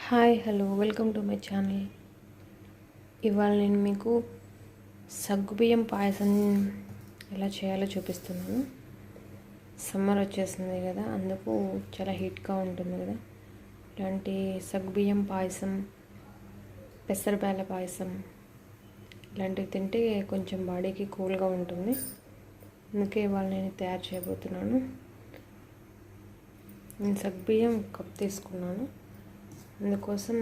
Hi hello welcome to my channel. ఇవాళ నేను మీకు సగ్గుబియ్యం పాయసం ఎలా చేయాలో చూపిస్తున్నాను. సమ్మర్ వచ్చేసింది కదా, అందుకు చాలా హీట్గా ఉంటుంది కదా. ఇలాంటి సగ్గుబియ్యం పాయసం, పెసరబేల పాయసం ఇలాంటివి తింటే కొంచెం బాడీకి కూల్గా ఉంటుంది. అందుకే ఇవాళ నేను తయారు చేయబోతున్నాను. నేను సగ్గుబియ్యం కప్ తీసుకున్నాను. అందుకోసం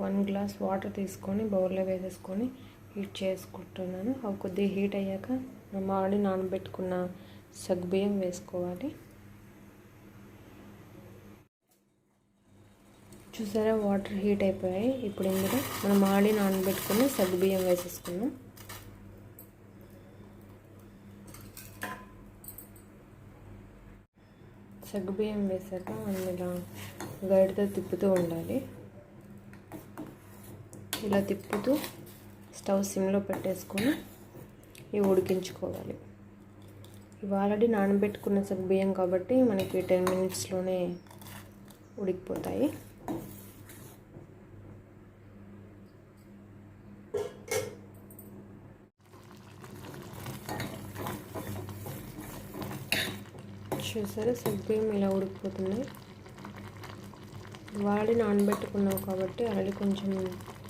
1 గ్లాస్ వాటర్ తీసుకొని బౌల్లో వేసేసుకొని హీట్ చేసుకుంటున్నాను. అవి కొద్దిగా హీట్ అయ్యాక మనం ఆల్రెడీ నానబెట్టుకున్న సగ్గుబియ్యం వేసుకోవాలి. చూసారా, వాటర్ హీట్ అయిపోయాయి. ఇప్పుడు ఇందులో మనం ఆల్రెడీ నానబెట్టుకున్న సగ్గుబియ్యం వేసేసుకున్నాం. సగ్గుబియ్యం వేసాక మనం ఇలా గరిటెతో తిప్పుతూ ఉండాలి. ఇలా తిప్పుతూ స్టవ్ సిమ్లో పెట్టేసుకొని ఇవి ఉడికించుకోవాలి. ఇవి ఆల్రెడీ నానబెట్టుకున్న సగ్గుబియ్యం కాబట్టి మనకి 10 మినిట్స్లోనే ఉడికిపోతాయి. చూసారా, సగ్గుబియ్యం ఇలా ఉడికిపోతున్నాయి. వాడి నానబెట్టుకున్నావు కాబట్టి ఆల్రెడీ కొంచెం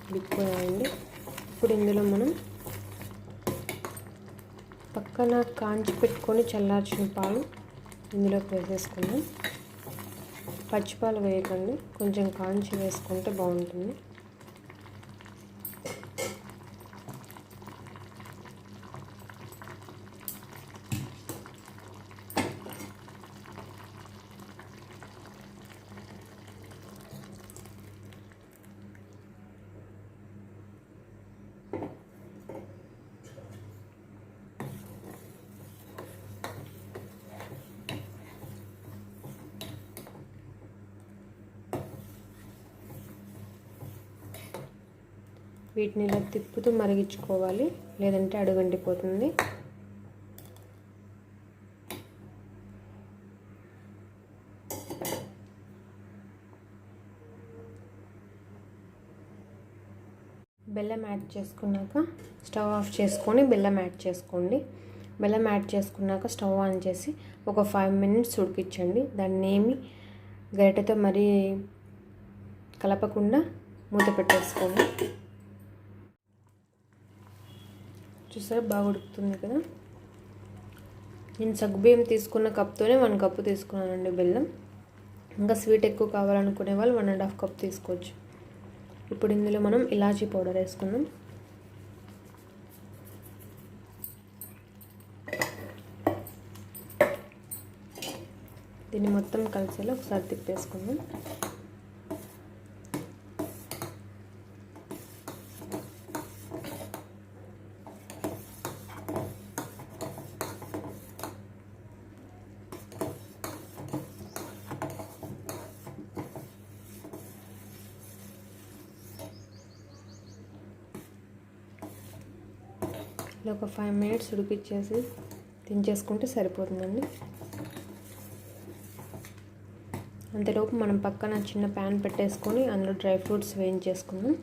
ఉడికిపోయాయండి. ఇప్పుడు ఇందులో మనం పక్కన కాంచి పెట్టుకొని చల్లార్చిన పాలు ఇందులోకి వేసేసుకుందాం. పచ్చిపాలు వేయకండి, కొంచెం కాంచి వేసుకుంటే బాగుంటుంది. వీటిని ఇలా తిప్పుతూ మరిగించుకోవాలి, లేదంటే అడుగంటిపోతుంది. బెల్లం యాడ్ చేసుకున్నాక స్టవ్ ఆఫ్ చేసుకొని బెల్లం యాడ్ చేసుకోండి. బెల్లం యాడ్ చేసుకున్నాక స్టవ్ ఆన్ చేసి ఒక 5 మినిట్స్ ఉడికించండి. దాన్ని ఏమి గరిటెతో మరీ కలపకుండా మూత పెట్టేసుకోండి. చూసారా, బాగా ఉడుకుతుంది కదా. నేను సగ్గుబియ్యం తీసుకున్న కప్తోనే 1 కప్పు తీసుకున్నానండి బెల్లం. ఇంకా స్వీట్ ఎక్కువ కావాలనుకునే వాళ్ళు 1.5 కప్ తీసుకోవచ్చు. ఇప్పుడు ఇందులో మనం ఇలాచీ పౌడర్ వేసుకుందాం. దీన్ని మొత్తం కలిసేలా ఒకసారి తిప్పేసుకుందాం. ఇలా ఒక 5 మినిట్స్ ఉడికిచ్చేసి దించేసుకుంటే సరిపోతుందండి. అంతలోపు మనం పక్కన చిన్న ప్యాన్ పెట్టేసుకొని అందులో డ్రై ఫ్రూట్స్ వేయించేసుకుందాం.